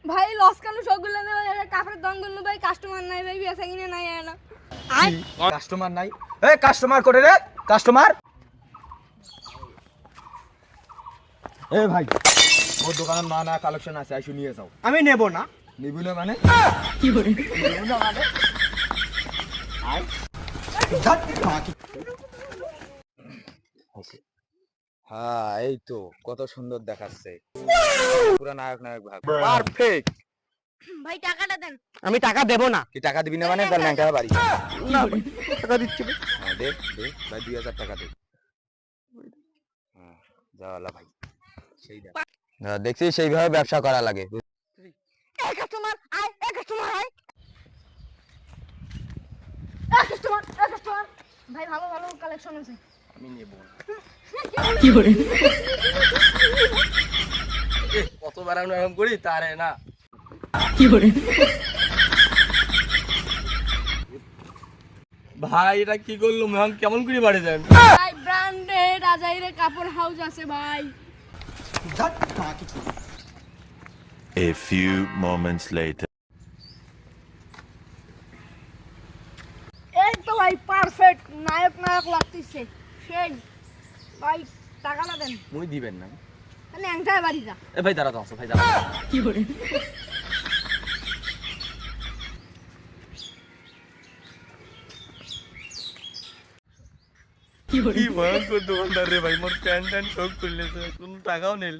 ভাই লস কেন সবগুলো নেবে কাপড়ের দাম গুলো ভাই কাস্টমার নাই ভাই বেচা কিনে নাই না কাস্টমার নাই এই কাস্টমার করে রে কাস্টমার এ ভাই ওর দোকানে না না কালেকশন আছে আইসু নিয়ে যাও আমি নেব না। নিবি না মানে কি করে আয় হ্যাঁ এই তো কত সুন্দর দেখাচ্ছে পুরো নায়ক নায়ক ভাগ পারফেক্ট ভাই টাকাটা দেন। আমি টাকা দেব না। কি টাকা দিবি না মানে তার ল্যাংটা বাড়ি না ভাই, টাকা দিচ্ছি না। হ্যাঁ দে দে ভাই 2000 টাকা দে হ্যাঁ যাওয়ালা ভাই সেই দেখ দেখছিস সেইভাবে ব্যবসা করা লাগে এক কাস্টমার আয় এক কাস্টমার আয় এক কাস্টমার ভাই ভালো ভালো কালেকশন আছে আমি নেব না কি করে কতবার আমরা এরকম করি তারে না কি করে ভাই এটা কি করলো মেহন কেমন করে বাড়ি যান ভাই ব্র্যান্ডেড আজাইরে কাপড় হাউস আছে ভাই A few moments later. এই তো ভাই পারফেক্ট নায়ক নায়ক লাগতেছে সেই ভাই টাকাটা দেন মুই দিবেন না ল্যাংটায় বাড়ি যা এ ভাই দাঁড়া দাও ভাই দাঁড়া কি করে কি ভয়ঙ্কর দোকানদার রে ভাই মোর প্যান্ট ট্যান্ট সব খুললেছে কোনো টাকাও নেই